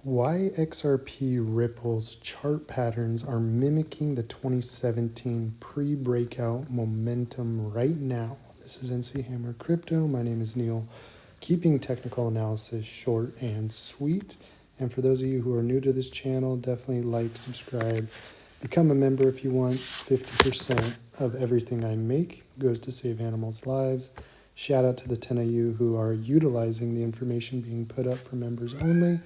Why XRP Ripple's chart patterns are mimicking the 2017 pre-breakout momentum right now. This is NC Hammer Crypto. My name is Neil, keeping technical analysis short and sweet. And for those of you who are new to this channel, definitely like, subscribe, become a member if you want. 50% of everything I make goes to save animals' lives. Shout out to the 10 of you who are utilizing the information being put up for members only.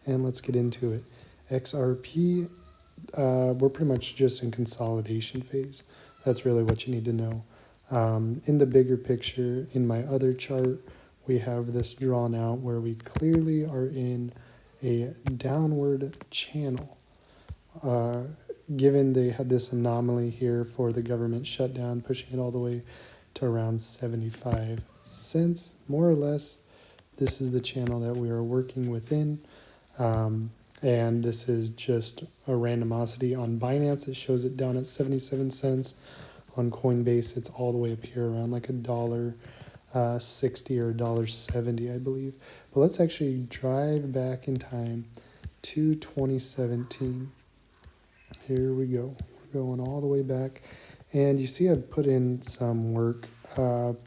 And let's get into it. XRP, we're pretty much just in consolidation phase. That's really what you need to know. In the bigger picture, in my other chart, we have this drawn out where we clearly are in a downward channel. Given they had this anomaly here for the government shutdown, pushing it all the way to around 75 cents, more or less. This is the channel that we are working within. And this is just a randomosity on Binance. It shows it down at 77 cents. On Coinbase, it's all the way up here around like $1.60 or $1.70, I believe. But let's actually drive back in time to 2017. Here we go. We're going all the way back. And you see I've put in some work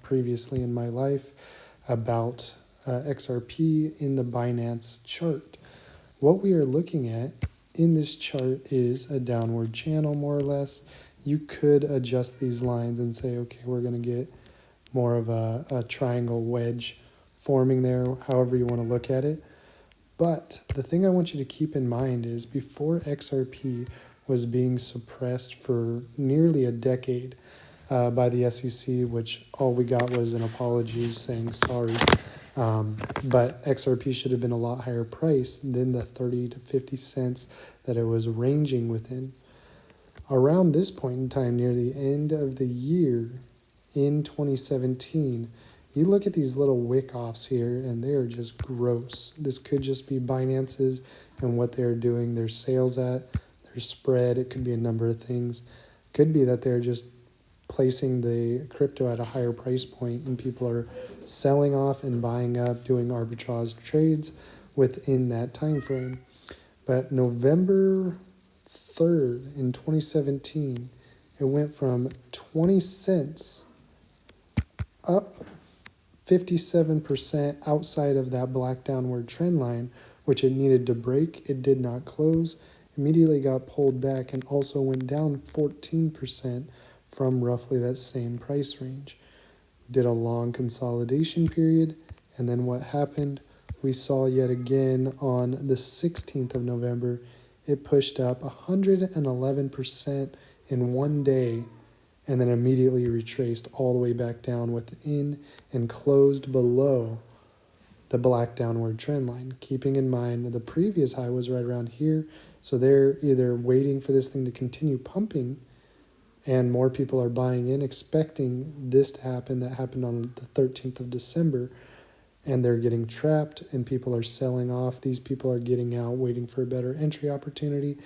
previously in my life about XRP in the Binance chart. What we are looking at in this chart is a downward channel, more or less. You could adjust these lines and say, okay, we're going to get more of a triangle wedge forming there, however you want to look at it. But the thing I want you to keep in mind is before XRP was being suppressed for nearly a decade by the SEC, which all we got was an apology saying sorry. But XRP should have been a lot higher price than the 30 to 50 cents that it was ranging within. Around this point in time, near the end of the year in 2017, you look at these little wick offs here and they are just gross. This could just be Binance's and what they're doing, their sales at, their spread. It could be a number of things. It could be that they're just placing the crypto at a higher price point and people are selling off and buying up, doing arbitrage trades within that time frame. But November 3rd in 2017, it went from 20 cents up 57% outside of that black downward trend line, which it needed to break. It did not close, immediately got pulled back and also went down 14% from roughly that same price range. Did a long consolidation period, and then what happened? We saw yet again on the 16th of November, it pushed up 111% in one day, and then immediately retraced all the way back down within and closed below the black downward trend line. Keeping in mind the previous high was right around here, so they're either waiting for this thing to continue pumping and more people are buying in, expecting this to happen. That happened on the 13th of December, and they're getting trapped, and people are selling off. These people are getting out, waiting for a better entry opportunity,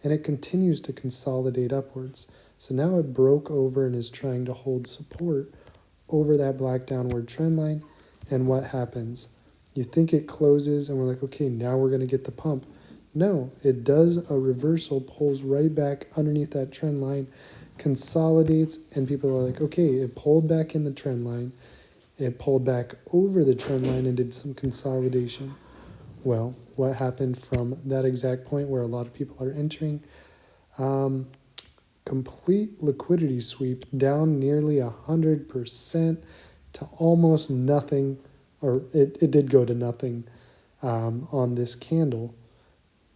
and it continues to consolidate upwards. So now it broke over and is trying to hold support over that black downward trend line, and what happens? You think it closes, and we're like, okay, now we're going to get the pump. No, it does a reversal, pulls right back underneath that trend line, consolidates, and people are like, okay, it pulled back in the trend line, it pulled back over the trend line and did some consolidation. Well, what happened from that exact point where a lot of people are entering? Complete liquidity sweep down nearly 100% to almost nothing, or it did go to nothing on this candle,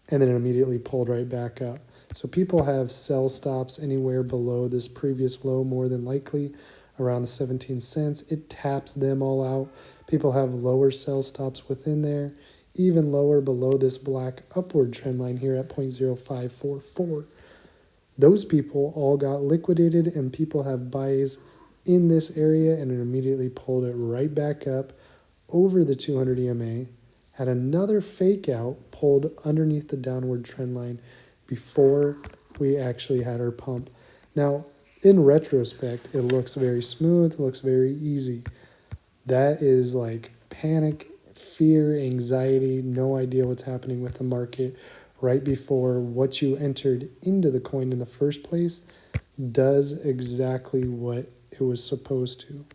and then it immediately pulled right back up. So people have sell stops anywhere below this previous low, more than likely around the 17 cents. It taps them all out. People have lower sell stops within there, even lower below this black upward trend line here at 0.0544. Those people all got liquidated, and people have buys in this area, and it immediately pulled it right back up over the 200 EMA, had another fake out, pulled underneath the downward trend line before we actually had our pump. Now, in retrospect, it looks very smooth, it looks very easy. That is like panic fear, anxiety, no idea what's happening with the market right before what you entered into the coin in the first place does exactly what it was supposed to,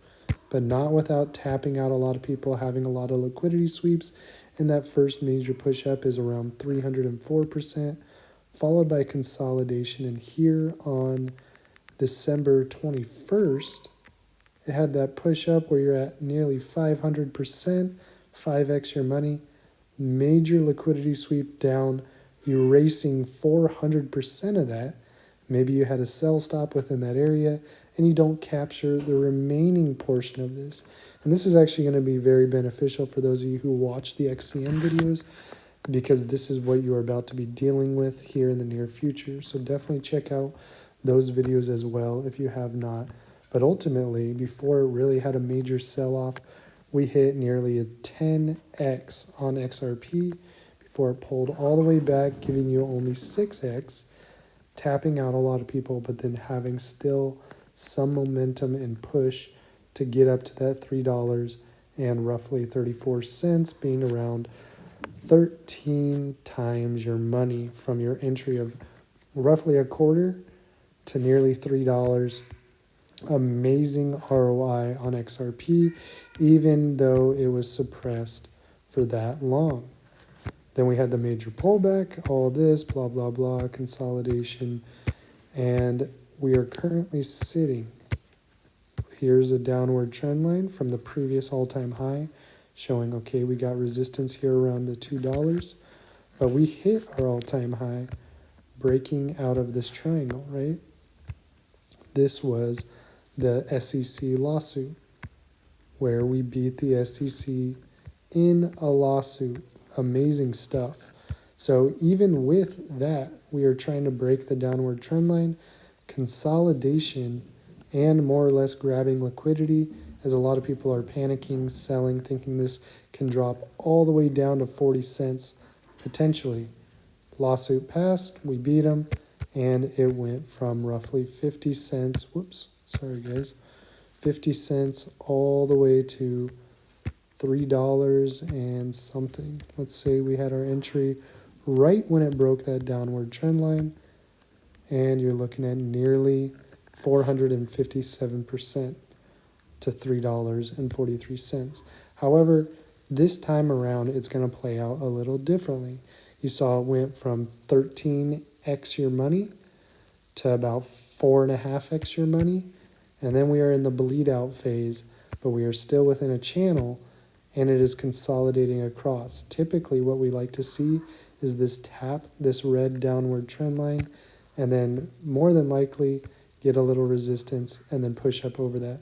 but not without tapping out a lot of people, having a lot of liquidity sweeps. And that first major push up is around 304%, followed by consolidation. And here on December 21st, it had that push up where you're at nearly 500%, 5x your money, major liquidity sweep down, erasing 400% of that. Maybe you had a sell stop within that area and you don't capture the remaining portion of this. And this is actually going to be very beneficial for those of you who watch the XCN videos, because this is what you are about to be dealing with here in the near future. So definitely check out those videos as well if you have not. But ultimately, before it really had a major sell-off, we hit nearly a 10x on XRP before it pulled all the way back, giving you only 6x, tapping out a lot of people, but then having still some momentum and push to get up to that $3 and roughly 34 cents, being around 13 times your money from your entry of roughly a quarter to nearly $3. Amazing ROI on XRP, even though it was suppressed for that long. Then we had the major pullback, all this, blah, blah, blah, consolidation, and we are currently sitting. Here's a downward trend line from the previous all-time high, showing, okay, we got resistance here around the $2, but we hit our all-time high, breaking out of this triangle, right? This was the SEC lawsuit, where we beat the SEC in a lawsuit. Amazing stuff. So even with that, we are trying to break the downward trend line, consolidation, and more or less grabbing liquidity, as a lot of people are panicking, selling, thinking this can drop all the way down to 40 cents potentially. Lawsuit passed, we beat them, and it went from roughly 50 cents, whoops, sorry guys, 50 cents all the way to $3 and something. Let's say we had our entry right when it broke that downward trend line, and you're looking at nearly 457% to $3.43. However, this time around, it's going to play out a little differently. You saw it went from 13x your money to about 4.5x your money, and then we are in the bleed out phase, but we are still within a channel, and it is consolidating across. Typically, what we like to see is this tap, this red downward trend line, and then more than likely get a little resistance and then push up over that.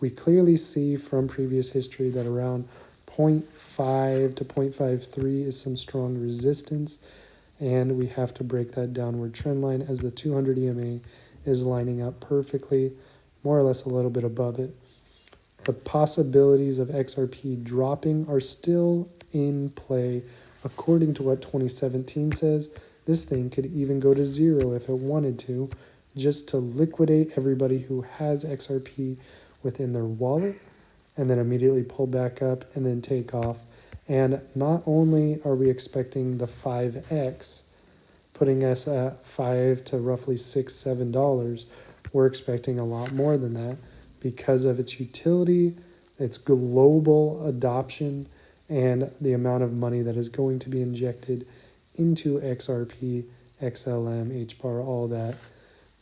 We clearly see from previous history that around 0.5 to 0.53 is some strong resistance, and we have to break that downward trend line as the 200 EMA is lining up perfectly, more or less a little bit above it. The possibilities of XRP dropping are still in play. According to what 2017 says, this thing could even go to zero if it wanted to, just to liquidate everybody who has XRP within their wallet, and then immediately pull back up and then take off. And not only are we expecting the 5x, putting us at $5 to roughly $6, $7, we're expecting a lot more than that because of its utility, its global adoption, and the amount of money that is going to be injected into XRP, XLM, HBAR, all that.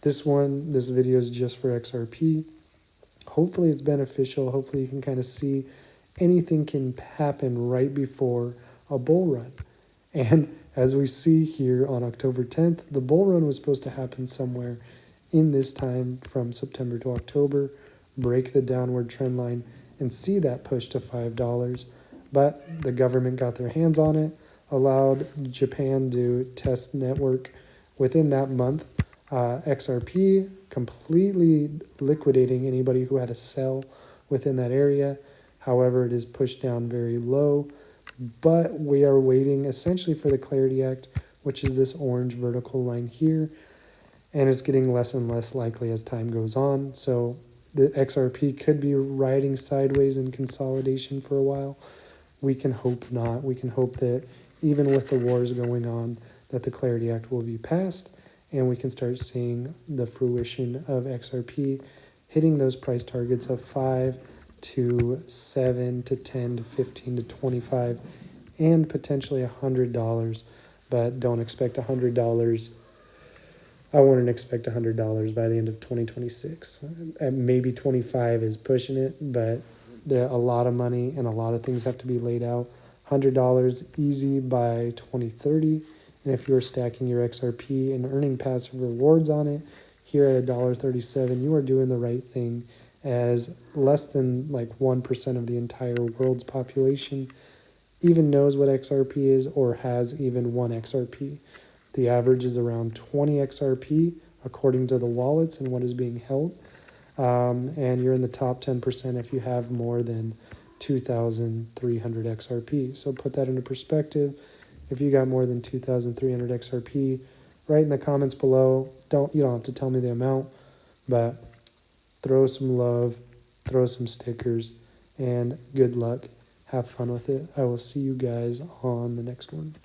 This video is just for XRP. Hopefully it's beneficial. Hopefully you can kind of see anything can happen right before a bull run. And as we see here on October 10th, the bull run was supposed to happen somewhere in this time from September to October, break the downward trend line, and see that push to $5. But the government got their hands on it, allowed Japan to test network within that month. XRP completely liquidating anybody who had a sell within that area. However, it is pushed down very low, but we are waiting essentially for the Clarity Act, which is this orange vertical line here, and it's getting less and less likely as time goes on. So the XRP could be riding sideways in consolidation for a while, We can hope not. We can hope that even with the wars going on, that the Clarity Act will be passed and we can start seeing the fruition of XRP hitting those price targets of 5 to 7 to 10 to 15 to 25 and potentially $100. But don't expect $100. I wouldn't expect $100 by the end of 2026. Maybe 25 is pushing it, but a lot of money and a lot of things have to be laid out. $100 easy by 2030. And if you're stacking your XRP and earning passive rewards on it, here at $1.37, you are doing the right thing, as less than like 1% of the entire world's population even knows what XRP is or has even one XRP. The average is around 20 XRP according to the wallets and what is being held. And you're in the top 10% if you have more than 2,300 XRP. So put that into perspective. If you got more than 2,300 XRP, write in the comments below. You don't have to tell me the amount, but throw some love, throw some stickers, and good luck. Have fun with it. I will see you guys on the next one.